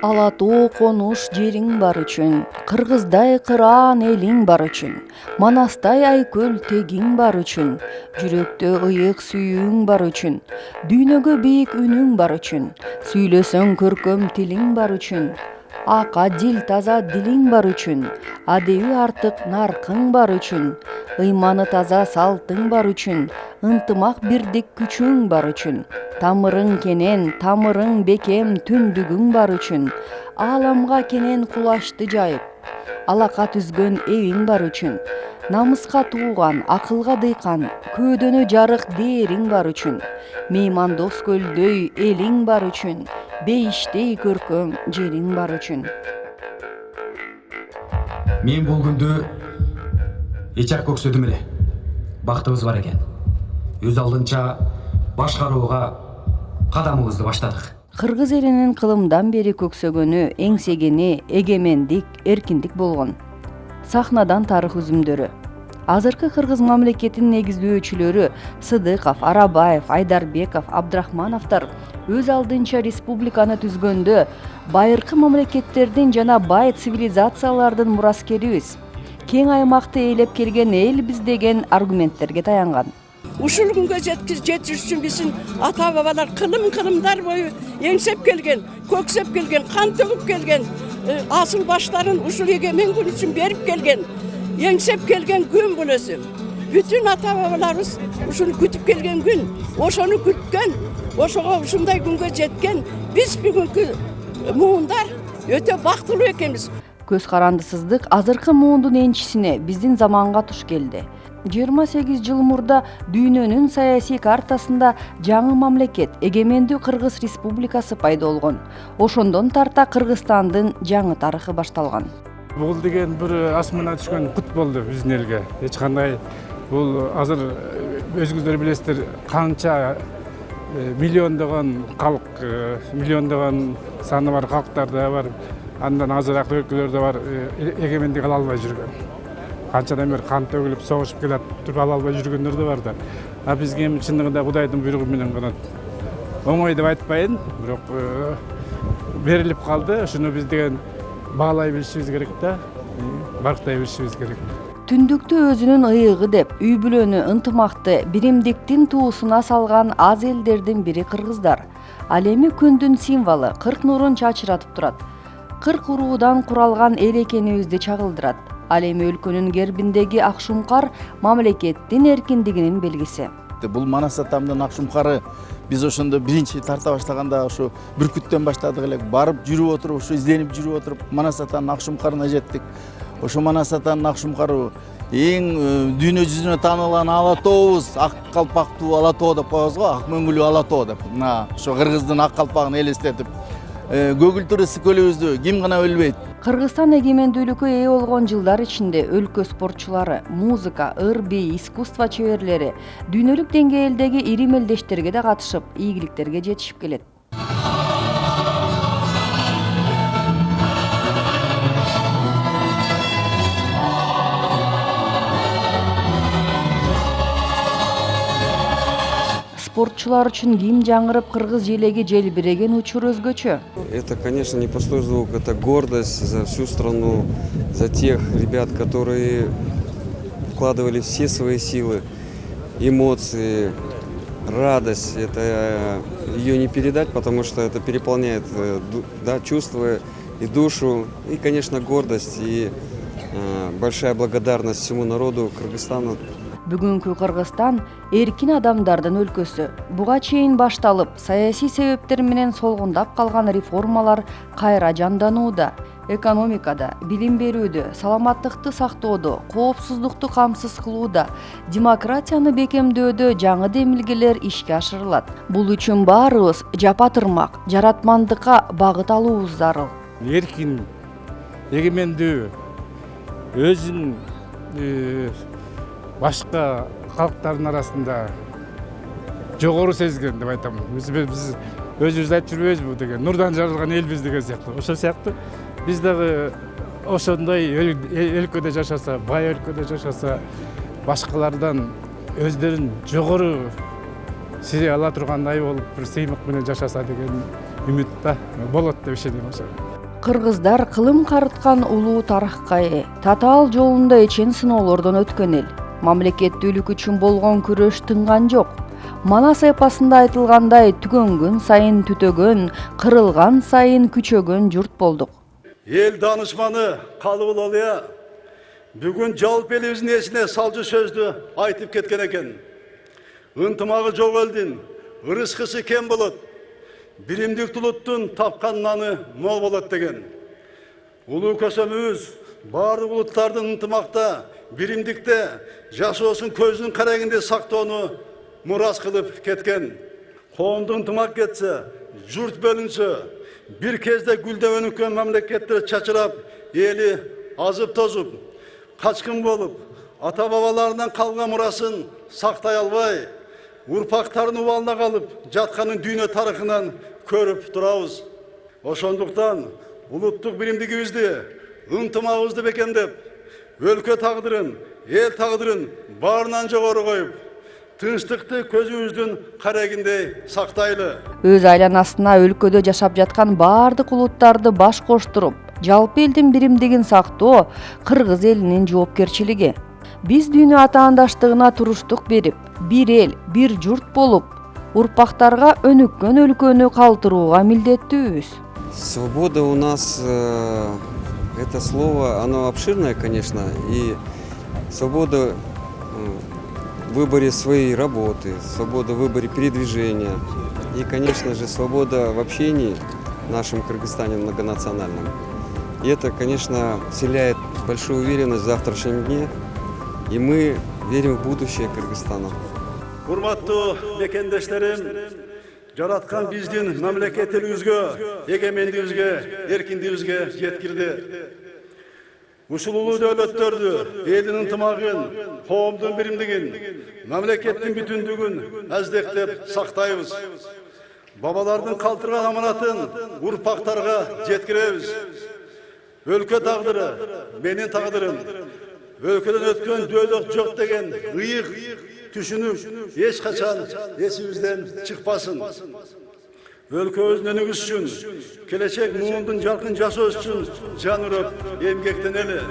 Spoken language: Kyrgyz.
Ала тоо конуш жериң бар үчүн, кыргыздай кыраан элиң бар үчүн, манастай айкөл тегиң бар үчүн, жүрөктө ыйык сүйүүң бар үчүн, дүйнөгө бийик үнүң бар үчүн, сүйлөсөң көркөм тилиң бар үчүн, ака дил таза дилиң бар үчүн, адеби артык наркың бар үчүн, ыйманы таза салтың бар үчүн, ынтымак бирдик күчүң бар үчүн, тамырың кенен, тамырың бекем түндүгүң бар үчүн, ааламга кенен кулачты жайып, алака түзгөн эбиң бар үчүн, намыска тууган, акылга дыйкан, көөдөнө жарык дээриң бар үчүн, меймандос көлдөй элиң бар үчүн, бейиштей көркөм жериң бар үчүн. Мен бул күндө эч ак көксөдүм эле. Бактыбыз бар экен. Өз алдынча башкарууга кадамыбызды баштадык. Кыргыз элинин кылымдан бери көксөгөнү, эңсегени эгемендик, эркиндик болгон. Сахнадан тарых үзүмдөрү. Азыркы кыргыз мамлекетинин негиздөөчүлөрү Сыдыков, Арабаев, Айдарбеков, Абдрахмановдор өз алдынча республиканы түзгөндө байыркы мамлекеттердин жана бай цивилизациялардын мураскерибиз, кең аймакты ээлеп келген элбиз деген аргументтерге таянган. Ушул күнгө жетиш үчүн биздин ата бабалар кылымдар бою эңсеп келген, көксөп келген, кан төгүп келген, асыл баштарын ушул эгемен күн үчүн берип келген, эңсеп келген күн бул өзү. Бүтүн ата бабаларыбыз ушуну күтүп келген күн, ошону күткөн, ошого ушундай күнгө жеткен биз бүгүнкү муундар өтө бактылуу экенбиз. Көз карандысыздык азыркы муундун энчисине биздин заманга туш келди. 28 жыл мурда дүйнөнүн саясий картасында жаңы мамлекет, эгемендүү Кыргыз Республикасы пайда болгон. Ошондон тарта Кыргызстандын жаңы тарыхы башталган. Бул деген бир асмандан түшкөн кут болду биздин элге. Эч кандай бул азыр өзүңүздөр билесиздер, канча миллиондогон калк, миллиондогон саны бар калктар да бар. Андан азыраак өлкөлөрдө бар эгемендик ала албай жүргөн. Канчадан бери кан төгүлүп, согушуп келип туруп ала албай жүргөндөр да бар да. А бизге эми чындыгында Кудайдын буйругу менен гана оңой деп айтпайын, бирок берилип калды. Ушуну биз деген баалай билишибиз керек да, барктай билишибиз керек. Түндүктү өзүнүн ыйыгы деп, үй бүлөнү, ынтымакты, биримдиктин туусуна салган аз элдердин бири кыргыздар. Ал эми күндүн символу, 40 нурун чачыратып турат. 40 уруудан куралган эл экенибизди чагылдырат. Ал эми өлкөнүн гербиндеги ак шумкар мамлекеттин эркиндигинин белгиси. Бул Манас атамдын ак шумкары биз ошондо биринчи тарта баштаганда ошо Бүркүттөн баштадык эле. Барып жүрүп отуруп, ошо изденип жүрүп отуруп Манас атанын ак шумкарына жеттик. Ошо Манас атанын ак шумкары эң дүйнө жүзүнө таанылган ала тообуз, ак калпактуу ала тоо деп коебуз го, ак мөңгүлүү ала тоо деп. Мына ошо кыргыздын ак калпагын элестетип, көгүлтүр ысык көлүбүздү ким гана билбейт. Кыргызстан эгемендүүлүккө ээ болгон жылдар ичинде өлкө спортчулары, музыка, ыр, бий, искусство чеберлери дүйнөлүк деңгээлдеги ири мелдештерге да катышып, ийгиликтерге жетишип келет. Спортчулар үчүн ким жаңырып кыргыз желеги желбиреген учур өзгөчө. Это, конечно, не пустой звук, это гордость за всю страну, за тех ребят, которые вкладывали все свои силы, эмоции, радость. Это ее не передать, потому что это переполняет чувства и душу, и, конечно, гордость и большая благодарность всему народу Кыргызстана. Бүгүнкү Кыргызстан эркин адамдардын өлкөсү. Буга чейин башталып, саясий себептер менен солгундап калган реформалар кайра жанданууда. Экономикада, билим берүүдө, саламаттыкты сактоодо, коопсуздукту камсыз кылууда, демократияны бекемдөөдө жаңы демилгелер ишке ашырылат. Бул үчүн баарыбыз жапа-тырмак, жаратмандыкка багыт алуубуз зарыл. Эркин, эгемендүү, өзүн башка калктардын арасында жогору сезген деп айтам. Биз өзүбүз айтып жүрбөйбүзбү деген нурдан жаралган элбиз деген сыяктуу. Ошол сыяктуу биз дагы ошондой өлкөдө жашаса, бай өлкөдө жашаса, башкалардан өздөрүн жогору сезе ала тургандай болуп, бир сыймык менен жашаса деген үмүт да болот деп ишенем. Кыргыздар кылым карыткан улуу тарыхка ээ, татаал жолунда эчен сыноолордон өткөн эл. Мамлекеттүүлүк үчүн болгон күрөш тынган жок. Манас эпосунда айтылгандай, түгөнгөн сайын түтөгөн, кырылган сайын күчөгөн журт болдук. Ел данышманы Калыбыл Алия бүгүн жалпы элибиздин эсине салчу сөздү айтып кеткен экен. Ынтымагы жок элдин ырыскысы кем болот. Биримдик улуттун тапкан наны мол болот деген. Улуу көсөмүбүз баардык улуттардын ынтымакта, биримдикте жашоосун көзүнүн карагинде сактоону мурас кылып кеткен. Коомдук ынтымак кетсе, журт бөлүнсө, бир кезде гүлдөп өнүккөн мамлекеттер чачырап, эли азып тозуп, качкын болуп, ата бабаларынан калган мурасын сактай албай, урпактардын убалына калып жатканын дүйнө тарыхынан көрүп турабыз. Ошондуктан улуттук биримдигибизди, ынтымагыбызды бекемдеп, өлкө тагдырын, эл тагдырын баарынан жогору коюп, тынчтыкты көзүбүздүн карагиндей сактайлы. Өз айланасына өлкөдө жашап жаткан баардык улуттарды баш коштуруп, жалпы элдин биримдигин сактоо кыргыз элинин жоопкерчилиги. Биз дүйнө атаандаштыгына туруштук берип, бир эл, бир журт болуп, урпактарга өнүккөн өлкөнү калтырууга милдеттүүбүз. Свобода у нас, это слово, оно обширное, конечно, и свобода в выборе своей работы, свобода в выборе передвижения и, конечно же, свобода в общении в нашем Кыргызстане многонациональном. И это, конечно, вселяет большую уверенность в завтрашнем дне, и мы верим в будущее Кыргызстана. Урматтуу мекендештерим, жараткан биздин мамлекетибизге, эгемендигибизге, эркиндигибизге жеткирди. Ушул улуу дөөлөттөрдү, элдин ынтымагын, коомдун биримдигин, мамлекеттин бүтүндүгүн аздектеп сактайбыз. Бабалардын калтырган аманатын урпактарга жеткиребиз. Өлкө тагдыры, менин тагдырым. Өлкөдөн өткөн дөөлөк жок деген ыйык түшүнүп эч качан эсибизден чыкпасын. Өлкөбүздүн өнүгүшү үчүн, келечек муундун жаркын жашоосу үчүн жан урап эмгектенели.